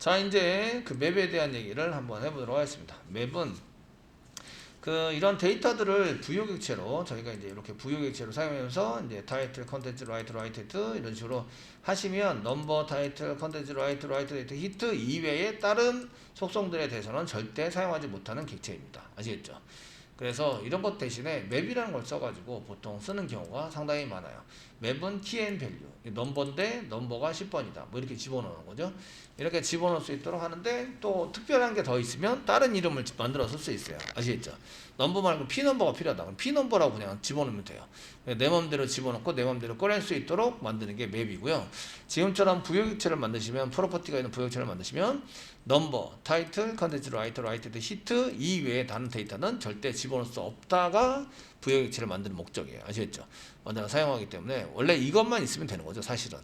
자, 이제 그 맵에 대한 얘기를 한번 해보도록 하겠습니다. 맵은 이런 데이터들을 부여객체로 저희가 이제 이렇게 부여객체로 사용하면서 이제 타이틀, 컨텐츠, 라이트, 히트 이런 식으로 하시면 넘버, 타이틀, 컨텐츠, 라이트, 데이터, 히트 이외에 다른 속성들에 대해서는 절대 사용하지 못하는 객체입니다. 아시겠죠? 그래서 이런 것 대신에 맵이라는 걸 써가지고 보통 쓰는 경우가 상당히 많아요. 맵은 키앤밸류, 넘버인데 넘버가 10번이다. 뭐 이렇게 집어넣는 거죠. 이렇게 집어넣을 수 있도록 하는데 또 특별한 게 더 있으면 다른 이름을 만들어 쓸 수 있어요. 아시겠죠? 넘버 말고 P넘버가 필요하다. 그럼 P넘버라고 그냥 집어넣으면 돼요. 내 맘대로 집어넣고 내 맘대로 꺼낼 수 있도록 만드는 게 맵이고요. 지금처럼 부여객체를 만드시면 프로퍼티가 있는 부여객체를 만드시면 넘버, 타이틀, 컨텐츠, 라이트, 히트 이외에 다른 데이터는 절대 집어넣을 수 없다가 부여객체를 만드는 목적이에요. 아시겠죠? 언제나 사용하기 때문에 원래 이것만 있으면 되는 거죠, 사실은.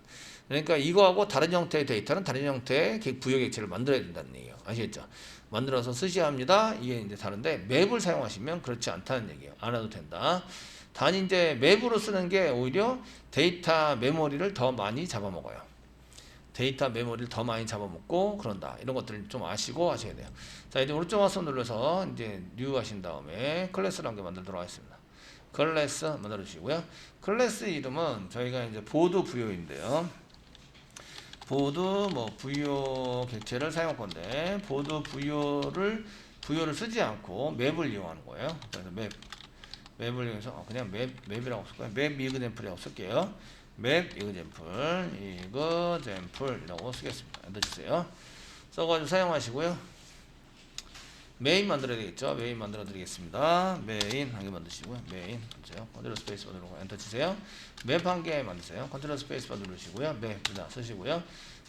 그러니까 이거하고 다른 형태의 데이터는 다른 형태의 부여객체를 만들어야 된다는 얘기예요. 아시겠죠? 만들어서 쓰셔야 합니다. 이게 이제 다른데 맵을 사용하시면 그렇지 않다는 얘기예요. 안 해도 된다. 단 이제 맵으로 쓰는 게 오히려 데이터 메모리를 더 많이 잡아먹어요. 데이터 메모리를 더 많이 잡아먹고 그런다. 이런 것들을 좀 아시고 하셔야 돼요. 자, 이제 오른쪽 마우스 눌러서 이제 뉴 하신 다음에 클래스를 한 개 만들도록 하겠습니다. 클래스 만들어 주시고요. 클래스 이름은 저희가 이제 보드 부여인데요. 보드 뭐 부여 객체를 사용할 건데 보드 부여를 쓰지 않고 맵을 이용하는 거예요. 그래서 맵을 이용해서 그냥 맵이라고 쓸 거예요. 맵 이그젠플이라고 쓸게요. 맵 이그젠플이라고 쓰겠습니다. 엔터 주세요. 써가지고 사용하시고요. 메인 만들어야 되겠죠. 메인 만들어 드리겠습니다. 메인 한 개 만드시고요. 메인 그렇죠. 컨트롤 스페이스 누르고 엔터 치세요. 맵 한 개 만드세요. 컨트롤 스페이스 누르시고요. 맵 쓰시고요.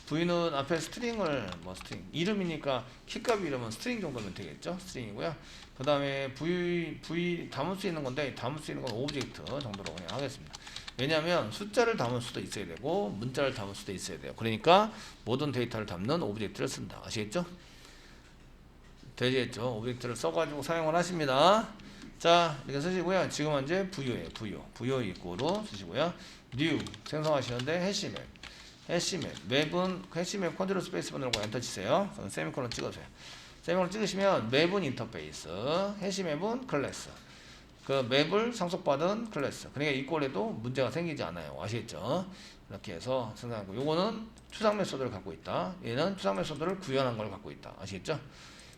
V는 앞에 스트링을 스트링 이름이니까 키값 이름은 스트링 정도면 되겠죠. 스트링이고요. 그 다음에 V 담을 수 있는 건데 담을 수 있는 건 오브젝트 정도로 그냥 하겠습니다. 왜냐하면 숫자를 담을 수도 있어야 되고 문자를 담을 수도 있어야 돼요. 그러니까 모든 데이터를 담는 오브젝트를 쓴다. 아시겠죠? 되겠죠? 오브젝트를 써가지고 사용을 하십니다. 자, 이렇게 쓰시고요. 지금 현재 부여예요. 부여 이꼬로 쓰시고요. new 생성하시는데 해시맵 맵은 해시맵 컨트롤 스페이스 누르고 엔터 치세요. 세미콜론 찍어주세요. 세미콜론 찍으시면 맵은 인터페이스, 해시맵은 클래스. 그 맵을 상속받은 클래스. 그러니까 이꼴에도 문제가 생기지 않아요. 아시겠죠? 이렇게 해서 생성하고 요거는 추상 메소드를 갖고 있다. 얘는 추상 메소드를 구현한 걸 갖고 있다. 아시겠죠?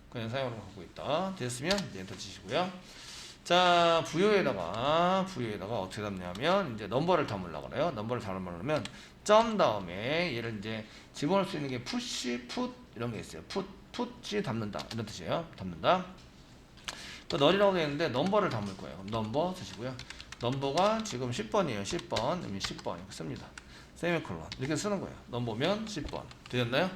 그냥 사용으로 갖고 있다. 됐으면 이제 엔터 치시고요. 자, 부여에다가 어떻게 담냐면 이제 넘버를 담으려고 그래요. 넘버를 담으려면 점 다음에 얘를 이제 집어넣을 수 있는 게 푸시, 풋 이런 게 있어요. 풋이 담는다 이런 뜻이에요. 담는다. 또 널이라고 되어 있는데 넘버를 담을 거예요. 그럼 넘버 쓰시고요. 넘버가 지금 10번이에요. 10번 그러면 10번 이렇게 씁니다. 세미콜론 이렇게 쓰는 거예요. 넘버면 10번 되셨나요?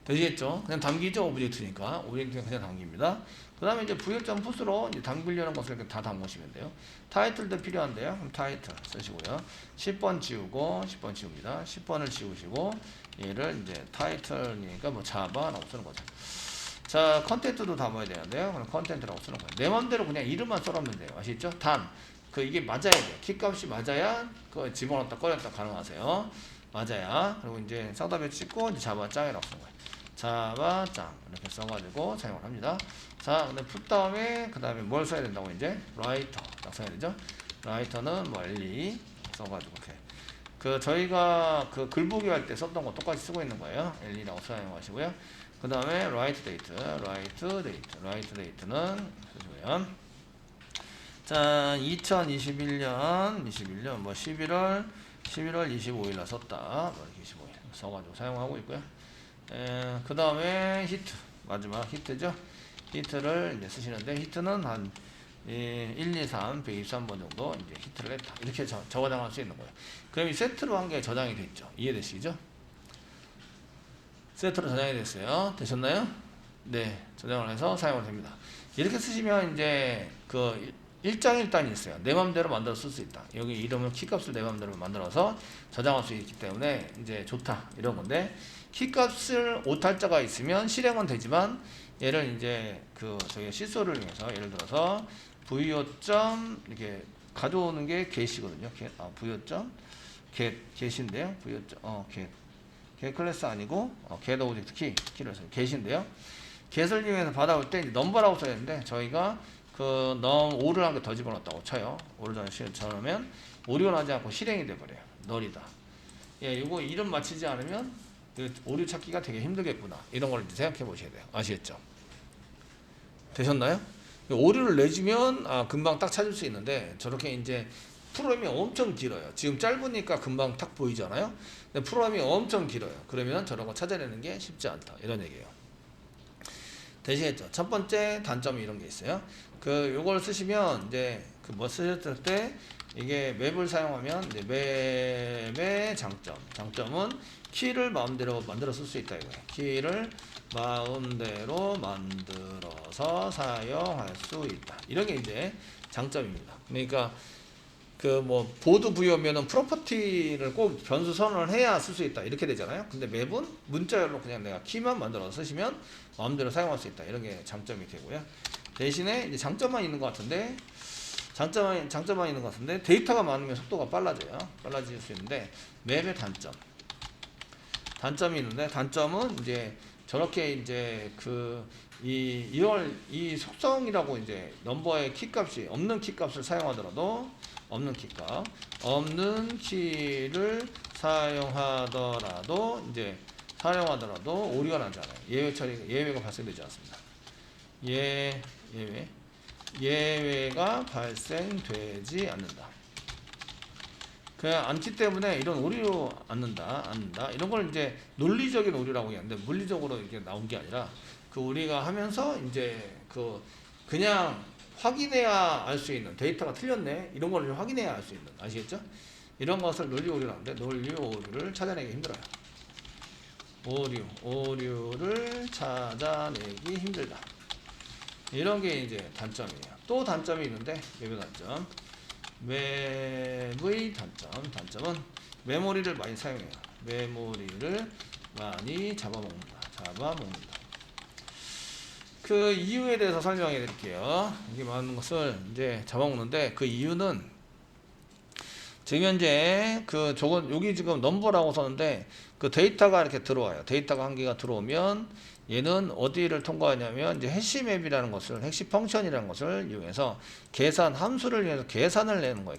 되시겠죠? 그냥 담기죠. 오브젝트니까 그냥 담깁니다. 그 다음에 이제 부여점 풋으로 이제 담기려는 것을 이렇게 다 담으시면 돼요. 타이틀도 필요한데요. 그럼 타이틀 쓰시고요. 10번 지우고 10번 지웁니다. 10번을 지우시고 얘를 이제 타이틀이니까 뭐 자바라고 쓰는 거죠. 자, 컨텐츠도 담아야 되는데요. 그럼 컨텐츠라고 쓰는 거예요. 내 맘대로 그냥 이름만 써놓으면 돼요. 아시죠? 단 이게 맞아야 돼요. 키값이 맞아야 집어넣었다 꺼냈다 가능하세요. 맞아야. 그리고 이제 쌍따옴 찍고 이제 자바짱이라고 쓰는 거예요. 자바짱 이렇게 써가지고 사용을 합니다. 자, 근데 풋 다음에 그 다음에 뭘 써야 된다고 이제 라이터 딱 써야 되죠. 라이터는 뭐 엘리 써가지고 이렇게 저희가 글보기 할 때 썼던 거 똑같이 쓰고 있는 거예요. 엘리라고 사용하시고요. 그 다음에 라이트 데이트는 쓰시고요. 자, 2021년 뭐 11월 25일날 썼다. 뭐 이렇게 25일 써가지고 사용하고 있고요. 그 다음에 히트 마지막 히트죠. 히트를 이제 쓰시는데 히트는 한 1, 2, 3, 123번 정도 이제 히트를 했다. 이렇게 저장할 수 있는 거예요. 그럼 이 세트로 한 게 저장이 됐죠. 이해되시죠? 세트로 저장이 됐어요. 되셨나요? 네, 저장을 해서 사용을 됩니다. 이렇게 쓰시면 이제 일장일단이 있어요. 내 맘대로 만들어 쓸 수 있다. 여기 이름을 키값을 내 맘대로 만들어서 저장할 수 있기 때문에 이제 좋다 이런 건데 키값을 오탈자가 있으면 실행은 되지만 얘를 이제 저희 시소를 이용해서 예를 들어서 부여점 이렇게 가져오는 게 get이거든요. 부여점 get인데요. 부여점 get 클래스 아니고 get 오브젝트 키를 써요. get인데요. get을 이용해서 받아올 때 넘버라고 써야 되는데 저희가 그 num5를 한 개 더 집어넣었다고 쳐요. 5를 집어넣으면 오류가 나지 않고 실행이 돼버려요. 널이다. 예, 이거 이름 맞히지 않으면 오류 찾기가 되게 힘들겠구나. 이런 걸 이제 생각해 보셔야 돼요. 아시겠죠? 되셨나요? 오류를 내주면 금방 딱 찾을 수 있는데 저렇게 이제 프로그램이 엄청 길어요. 지금 짧으니까 금방 딱 보이잖아요. 근데 프로그램이 엄청 길어요. 그러면 저런 거 찾아내는 게 쉽지 않다. 이런 얘기예요. 되시겠죠? 첫 번째 단점이 이런 게 있어요. 요걸 쓰시면 이제 뭐 쓰셨을 때 이게 맵을 사용하면 이제 맵의 장점은 키를 마음대로 만들어 쓸 수 있다 이거예요. 키를 마음대로 만들어서 사용할 수 있다. 이런 게 이제 장점입니다. 그러니까 뭐 보드 부여면은 프로퍼티를 꼭 변수 선언을 해야 쓸 수 있다 이렇게 되잖아요. 근데 맵은 문자열로 그냥 내가 키만 만들어서 쓰시면 마음대로 사용할 수 있다. 이런 게 장점이 되고요. 대신에 이제 장점만 있는 것 같은데 장점만 있는 것 같은데 데이터가 많으면 속도가 빨라질 수 있는데 맵의 단점이 있는데 단점은 이제 저렇게 이제 이 속성이라고 이제 넘버의 키값이 없는 키값을 사용하더라도 없는 키를 사용하더라도 오류가 나지 않아요. 예외가 발생되지 않습니다. 예외가 발생되지 않는다. 그냥 않기 때문에 이런 오류 않는다. 이런 걸 이제 논리적인 오류라고 하는데 물리적으로 이게 나온 게 아니라 우리가 하면서 이제 그냥 확인해야 알 수 있는 데이터가 틀렸네 이런 걸 확인해야 알 수 있는 아시겠죠? 이런 것을 논리 오류라는데 논리 오류를 찾아내기 힘들어요. 오류를 찾아내기 힘들다. 이런 게 이제 단점이에요. 또 단점이 있는데 맵의 단점은 메모리를 많이 사용해요. 메모리를 많이 잡아먹는다. 그 이유에 대해서 설명해 드릴게요. 이게 많은 것을 이제 잡아먹는데 그 이유는 지금 현재 여기 지금 넘버라고 썼는데 데이터가 이렇게 들어와요. 데이터가 한 개가 들어오면 얘는 어디를 통과하냐면 이제 해시맵이라는 것을 해시 펑션이라는 것을 이용해서 함수를 이용해서 계산을 내는 거예요.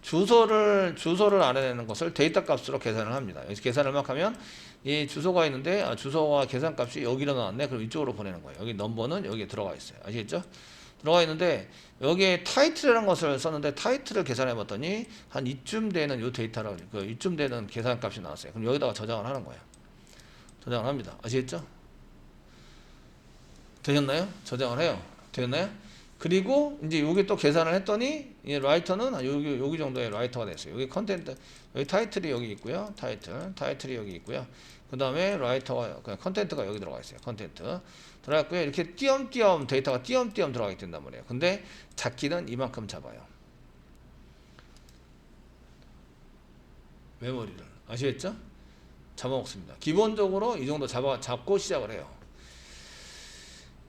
주소를 알아내는 것을 데이터 값으로 계산을 합니다. 여기서 계산을 막 하면 이 주소가 있는데 주소와 계산값이 여기로 나왔네. 그럼 이쪽으로 보내는 거예요. 여기 넘버는 여기에 들어가 있어요. 아시겠죠? 들어가 있는데 여기에 타이틀이라는 것을 썼는데 타이틀을 계산해 봤더니 한 이쯤 되는 요 데이터라고 이쯤 되는 계산값이 나왔어요. 그럼 여기다가 저장을 하는 거예요. 저장을 합니다. 아시겠죠? 되셨나요? 저장을 해요. 되셨나요? 그리고 이제 여기 또 계산을 했더니 이 라이터는 여기 정도의 라이터가 됐어요. 여기 컨텐트, 여기 타이틀이 여기 있고요. 타이틀이 여기 있고요. 그 다음에 라이터가 컨텐트가 여기 들어가 있어요. 컨텐트 들어갔고요. 이렇게 띄엄띄엄 데이터가 띄엄띄엄 들어가게 된단 말이에요. 근데 잡기는 이만큼 잡아요. 메모리를 아시겠죠? 잡아먹습니다. 기본적으로 이 정도 잡고 시작을 해요.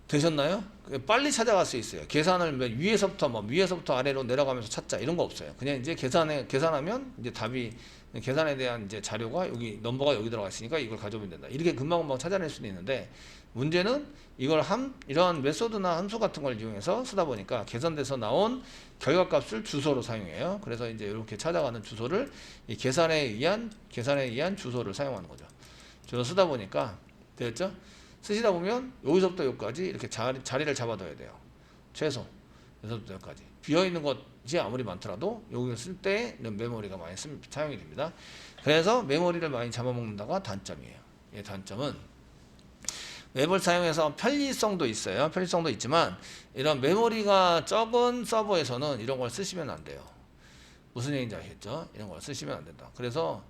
되셨나요? 빨리 찾아갈 수 있어요. 계산을 위에서부터 아래로 내려가면서 찾자 이런 거 없어요. 그냥 이제 계산하면 이제 답이 계산에 대한 이제 자료가 여기 넘버가 여기 들어가 있으니까 이걸 가져오면 된다. 이렇게 금방금방 찾아낼 수는 있는데 문제는 이걸 이런 메소드나 함수 같은 걸 이용해서 쓰다 보니까 계산돼서 나온 결과값을 주소로 사용해요. 그래서 이제 이렇게 찾아가는 주소를 이 계산에 의한 주소를 사용하는 거죠. 주소 쓰다 보니까 되었죠? 쓰시다 보면 여기서부터 여기까지 이렇게 자리를 잡아둬야 돼요. 최소 여기서부터 여기까지 비어있는 것이 아무리 많더라도 여기 쓸 때 메모리가 많이 사용이 됩니다. 그래서 메모리를 많이 잡아먹는다가 단점이에요. 이 단점은 웹을 사용해서 편리성도 있어요. 편리성도 있지만 이런 메모리가 적은 서버에서는 이런 걸 쓰시면 안 돼요. 무슨 얘기인지 아시겠죠? 이런 걸 쓰시면 안 된다. 그래서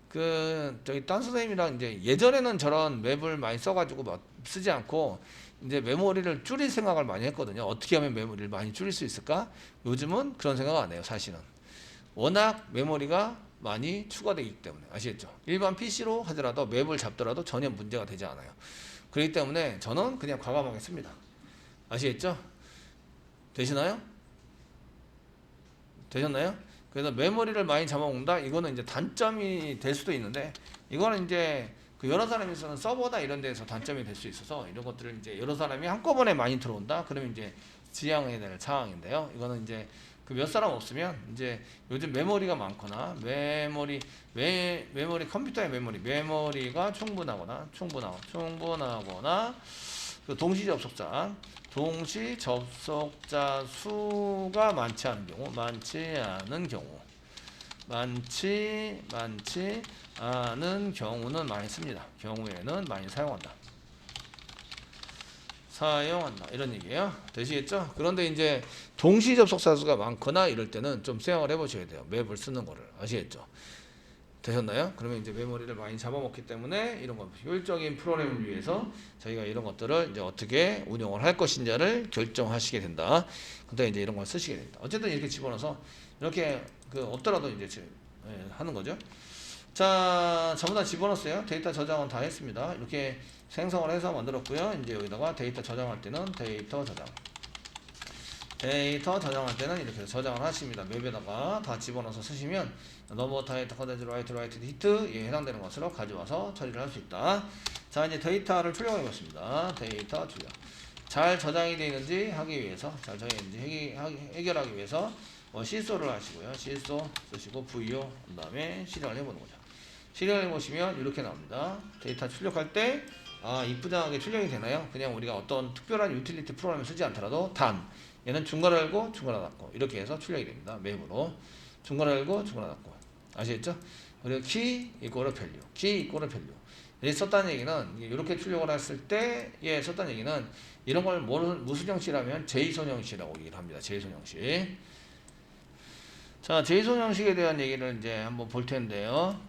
딴 선생님이랑 이제 예전에는 저런 맵을 많이 써가지고 막 쓰지 않고 이제 메모리를 줄일 생각을 많이 했거든요. 어떻게 하면 메모리를 많이 줄일 수 있을까? 요즘은 그런 생각 안 해요. 사실은 워낙 메모리가 많이 추가되기 때문에 아시겠죠? 일반 PC로 하더라도 맵을 잡더라도 전혀 문제가 되지 않아요. 그렇기 때문에 저는 그냥 과감하게 씁니다. 아시겠죠? 되시나요? 그래서 메모리를 많이 잡아먹는다. 이거는 이제 단점이 될 수도 있는데 이거는 이제 그 여러 사람이 쓰는 서버나 이런 데서 단점이 될 수 있어서 이런 것들을 이제 여러 사람이 한꺼번에 많이 들어온다. 그러면 이제 지양해야 될 상황인데요. 이거는 이제 그 몇 사람 없으면 이제 요즘 메모리가 많거나 메모리 컴퓨터의 메모리가 충분하거나 그 동시 접속자 수가 많지 않은 경우는 많이 씁니다. 경우에는 많이 사용한다 이런 얘기예요. 되시겠죠? 그런데 이제 동시 접속자 수가 많거나 이럴 때는 좀 생각을 해보셔야 돼요. 맵을 쓰는 거를. 아시겠죠? 되셨나요? 그러면 이제 메모리를 많이 잡아먹기 때문에 이런 거 효율적인 프로그램을 위해서 저희가 이런 것들을 이제 어떻게 운영을 할 것인지를 결정하시게 된다. 그때 이제 이런 걸 쓰시게 됩니다. 어쨌든 이렇게 집어넣어서 이렇게 그 없더라도 이제 하는 거죠. 자, 전부 다 집어넣었어요. 데이터 저장은 다 했습니다. 이렇게 생성을 해서 만들었고요. 이제 여기다가 데이터 저장할 때는 데이터 저장할 때는 이렇게 저장을 하십니다. 맵에다가 다 집어넣어서 쓰시면 넘버 타이트 컨텐츠 라이트 히트에 해당되는 것으로 가져와서 처리를 할 수 있다. 자, 이제 데이터를 출력해 보겠습니다. 데이터 출력. 잘 저장이 되어 있는지 하기 위해서, 해결하기 위해서 시소를 하시고요. 시소 쓰시고 VO 그다음에 실행을 해보는 거죠. 실행을 해보시면 이렇게 나옵니다. 데이터 출력할 때 이쁘장하게 출력이 되나요? 그냥 우리가 어떤 특별한 유틸리티 프로그램을 쓰지 않더라도 얘는 중괄호 열고 중괄호 닫고 이렇게 해서 출력이 됩니다. 맵으로 중괄호 열고 중괄호 닫고 아시겠죠? 그리고 키 이꼬르 밸류 이렇게 썼다는 얘기는 이렇게 출력을 했을 때 썼다는 얘기는 이런 걸 무슨 형식이라면 제이손 형식이라고 얘기를 합니다. 제이손 형식. 자, 제이손 형식에 대한 얘기를 이제 한번 볼 텐데요.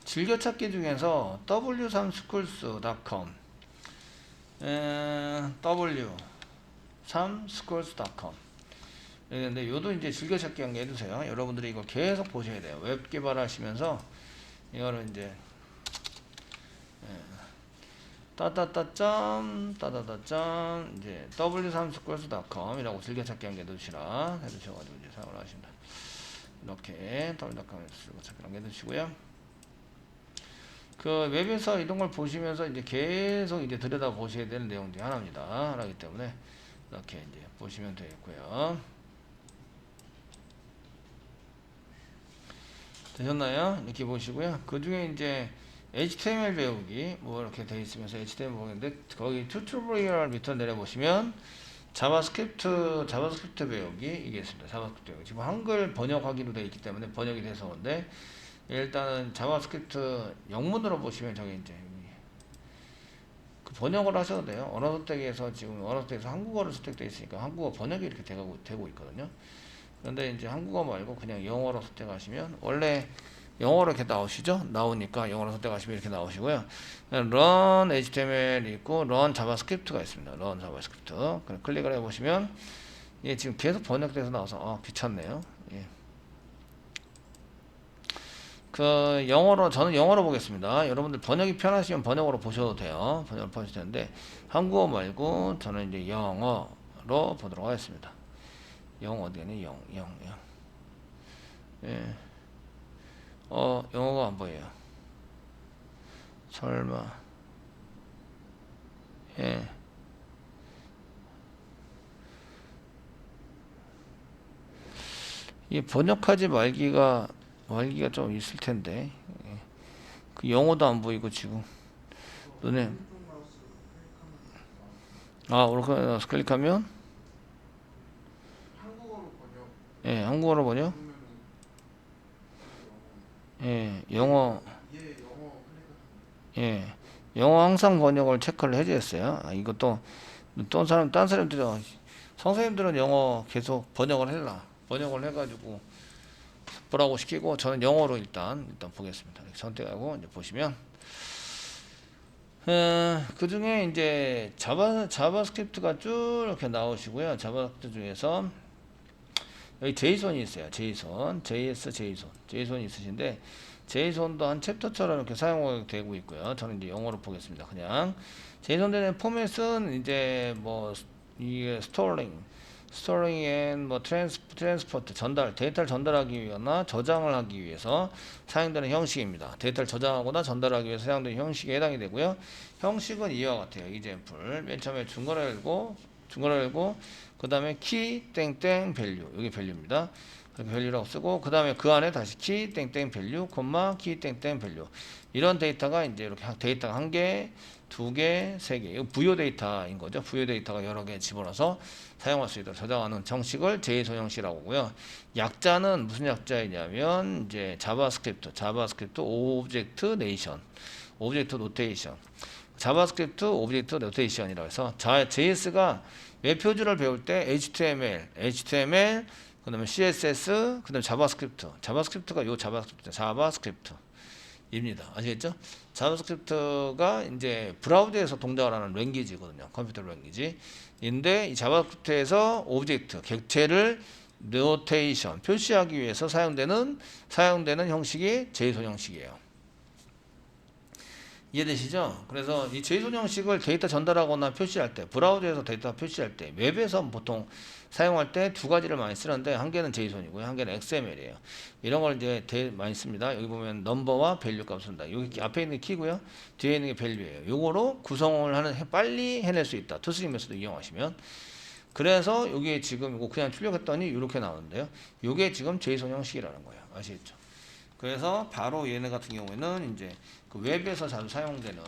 즐겨찾기 중에서 w3schools.com w3schools.com 근데 요도 이제 즐겨찾기 한 게 해두세요. 여러분들이 이거 계속 보셔야 돼요. 웹 개발하시면서 이거를 이제 이제 w3schools.com 이라고 즐겨찾기 한 게 해두시라 해두셔가지고 이제 사용을 하십니다. 이렇게 w3schools.com 즐겨찾기 한 게 해두시고요. 그 웹에서 이런 걸 보시면서 이제 계속 이제 들여다 보셔야 되는 내용 중 하나입니다. 하나이기 때문에 이렇게 이제 보시면 되겠고요. 되셨나요? 이렇게 보시고요. 그 중에 이제 HTML 배우기 뭐 이렇게 돼 있으면서 HTML 배우는데 거기 튜토리얼 밑으로 내려보시면 자바스크립트 배우기 이게 있습니다. 자바스크립트 배우기. 지금 한글 번역하기로 되어 있기 때문에 번역이 돼서 그런데 일단은 자바스크립트 영문으로 보시면 저기 이제 그 번역을 하셔도 돼요. 언어 선택에서 지금 언어 선택에서 한국어를 선택되어 있으니까 한국어 번역이 이렇게 되고 있거든요. 그런데 이제 한국어 말고 그냥 영어로 선택하시면 원래 영어로 이렇게 나오시죠? 나오니까 영어로 선택하시면 이렇게 나오시고요. run HTML 있고 run 자바스크립트가 있습니다. run 자바스크립트. 그럼 클릭을 해보시면 지금 계속 번역돼서 나와서 귀찮네요. 저는 영어로 보겠습니다. 여러분들 번역이 편하시면 번역으로 보셔도 돼요. 번역을 보셔도 되는데 한국어 말고 저는 이제 영어로 보도록 하겠습니다. 어디니? 영. 영어가 안 보여요. 설마. 이 번역하지 말기가 좀 있을 텐데. 그 영어도 안 보이고 지금 눈에 오른쪽 클릭하면 한국어로 번역. 영어. 영어 항상 번역을 체크를 해주셨어요. 이것도 딴 사람들은 선생님들은 영어 계속 번역을 해가지고 보라고 시키고 저는 영어로 일단 보겠습니다. 이렇게 선택하고 이제 보시면 그 중에 이제 자바스크립트가 쭉 이렇게 나오시고요. 자바스크립트 중에서 여기 제이손이 있어요. 제이손이 있으신데 제이손도 한 챕터처럼 이렇게 사용되고 있고요. 저는 이제 영어로 보겠습니다. 그냥 제이손 되는 포맷은 이제 뭐 이게 storing and 뭐 transport 전달 데이터를 전달하기 위하거나 저장을 하기 위해서 사용되는 형식입니다. 데이터를 저장하거나 전달하기 위해서 사용되는 형식에 해당이 되고요. 형식은 이와 같아요. example 맨 처음에 중괄호 열고 그 다음에 key 땡땡 value 여기 value입니다. 밸류라고 쓰고 그 다음에 그 안에 다시 키 땡땡 밸류 콤마 키 땡땡 밸류 이런 데이터가 이제 이렇게 데이터가 한 개, 두 개, 세 개. 이거 부요 데이터인 거죠. 부요 데이터가 여러 개 집어넣어서 사용할 수 있도록 저장하는 정식을 JSON 형식이라고 하고요. 약자는 무슨 약자이냐면 이제 자바스크립트 오브젝트 네이션 오브젝트 노테이션 자바스크립트 오브젝트 노테이션이라고 해서 JS가 웹 표준을 배울 때 HTML 그 다음에 CSS, 그 다음에 자바스크립트가 요 자바스크립트입니다. 아시겠죠? 자바스크립트가 이제 브라우저에서 동작을 하는 랭귀지거든요. 컴퓨터 랭귀지인데 이 자바스크립트에서 오브젝트, 객체를 노테이션, 표시하기 위해서 사용되는 형식이 JSON 형식이에요. 이해되시죠? 그래서 이 JSON 형식을 데이터 전달하거나 표시할 때, 브라우저에서 데이터 표시할 때, 웹에서 보통 사용할 때 두 가지를 많이 쓰는데 한 개는 JSON이고요, 한 개는 XML이에요. 이런 걸 이제 많이 씁니다. 여기 보면 넘버와 밸류 값을 쓴다. 여기 앞에 있는 게 키고요, 뒤에 있는 게 밸류예요. 요거로 구성을 빨리 해낼 수 있다. 투스링 메소드 이용하시면. 그래서 여기 지금 이거 그냥 출력했더니 이렇게 나오는데요. 요게 지금 JSON 형식이라는 거예요. 아시겠죠? 그래서 바로 얘네 같은 경우에는 이제 그 웹에서 자주 사용되는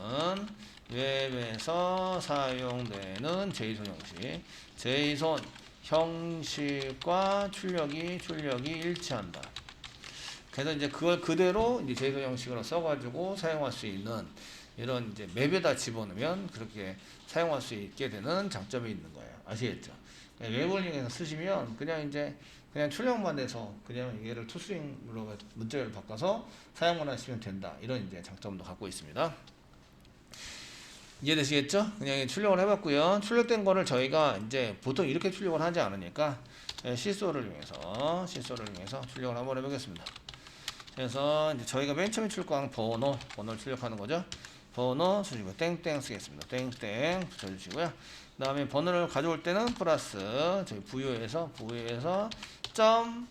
JSON 형식, JSON 형식과 출력이 일치한다. 그래서 이제 그걸 그대로 이제 JSON 형식으로 써가지고 사용할 수 있는 이런 이제 맵에다 집어넣으면 그렇게 사용할 수 있게 되는 장점이 있는 거예요. 아시겠죠? 웹을 이용해서 쓰시면 그냥 출력만 해서 그냥 얘를 투스트링으로 문자열을 바꿔서 사용만 하시면 된다. 이런 이제 장점도 갖고 있습니다. 이해되시겠죠? 그냥 출력을 해봤고요. 출력된 거를 저희가 이제 보통 이렇게 출력을 하지 않으니까 시소를 이용해서 출력을 한번 해보겠습니다. 그래서 이제 저희가 맨 처음에 출력한 번호를 출력하는 거죠. 번호 쓰시고 땡땡 쓰겠습니다. 땡땡 붙여주시고요. 그 다음에 번호를 가져올 때는 플러스 저희 부여에서 점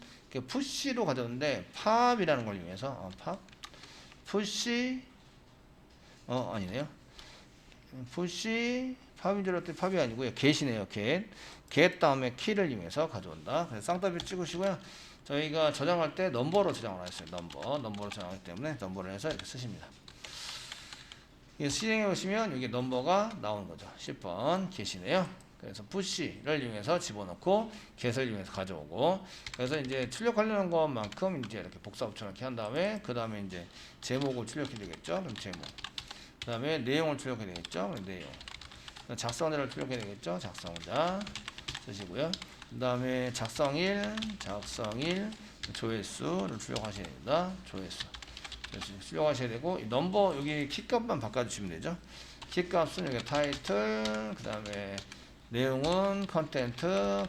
푸시로 가져오는데 팝이라는 걸 이용해서 푸시 아니네요. 푸시 팝인 줄 알았더니 팝이 아니고요. get이네요. get 다음에 키를 이용해서 가져온다. 그래서 쌍따비 찍으시고요. 저희가 저장할 때 넘버로 저장을 했어요. 넘버로 저장하기 때문에 넘버를 해서 이렇게 쓰십니다. 실행해 보시면 여기 넘버가 나오는 거죠. 10번 get이네요. 그래서 푸시를 이용해서 집어넣고 get을 이용해서 가져오고, 그래서 이제 출력하려는 것만큼 이제 이렇게 복사붙여 넣기 한 다음에 그 다음에 이제 제목을 출력해야 되겠죠. 그럼 제목. 그 다음에 내용을 출력해야 되겠죠. 내용. 작성자를 출력해야 되겠죠. 작성자 쓰시고요. 그 다음에 작성일 조회수를 출력하셔야 됩니다. 조회수 출력하셔야 되고, 이 넘버 여기 키값만 바꿔주시면 되죠. 키값은 여기 타이틀, 그 다음에 내용은 컨텐트,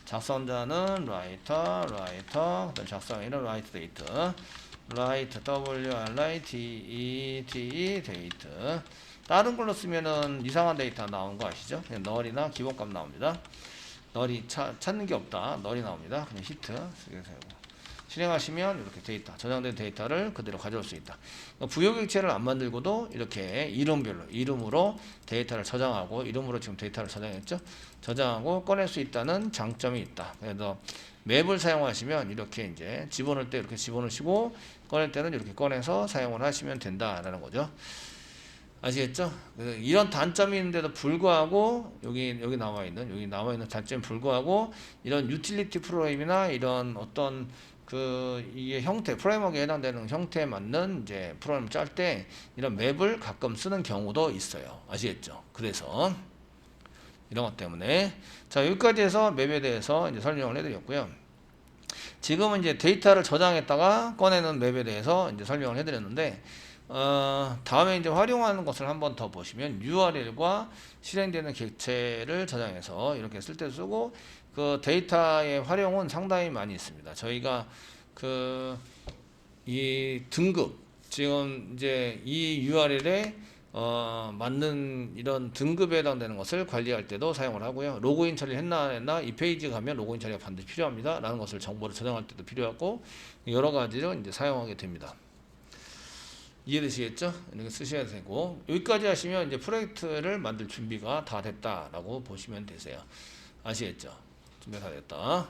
작성자는 라이터, 그다음 작성일은 라이트 데이트, WRITE 데이트. 다른 걸로 쓰면은 이상한 데이터 나오는 거 아시죠? 그냥 널이나 기본값 나옵니다. 널이 찾는 게 없다. 널이 나옵니다. 그냥 히트 실행하시면 이렇게 저장된 데이터를 그대로 가져올 수 있다. 부여객체를 안 만들고도 이렇게 이름으로 데이터를 저장하고, 이름으로 지금 데이터를 저장했죠. 저장하고 꺼낼 수 있다는 장점이 있다. 그래서 맵을 사용하시면 이렇게 이제 집어넣을 때 이렇게 집어넣으시고, 꺼낼 때는 이렇게 꺼내서 사용을 하시면 된다라는 거죠. 아시겠죠? 이런 단점이 있는데도 불구하고 여기 나와 있는 단점에 불구하고 이런 유틸리티 프로그램이나 이런 어떤 이게 프레임워크에 해당되는 형태에 맞는 이제 프로그램을 짤 때 이런 맵을 가끔 쓰는 경우도 있어요. 아시겠죠? 그래서 이런 것 때문에 자, 여기까지 해서 맵에 대해서 이제 설명을 해드렸고요. 지금은 이제 데이터를 저장했다가 꺼내는 맵에 대해서 이제 설명을 해드렸는데, 다음에 이제 활용하는 것을 한번 더 보시면 URL과 실행되는 객체를 저장해서 이렇게 쓸 때 쓰고, 그 데이터의 활용은 상당히 많이 있습니다. 저희가 이 등급 지금 이제 이 URL에 맞는 이런 등급에 해당되는 것을 관리할 때도 사용을 하고요. 로그인 처리를 했나 안 했나, 이 페이지 가면 로그인 처리가 반드시 필요합니다 라는 것을 정보를 저장할 때도 필요하고, 여러 가지로 이제 사용하게 됩니다. 이해되시겠죠? 이렇게 쓰셔야 되고, 여기까지 하시면 이제 프로젝트를 만들 준비가 다 됐다라고 보시면 되세요. 아시겠죠? 준비가 다 됐다.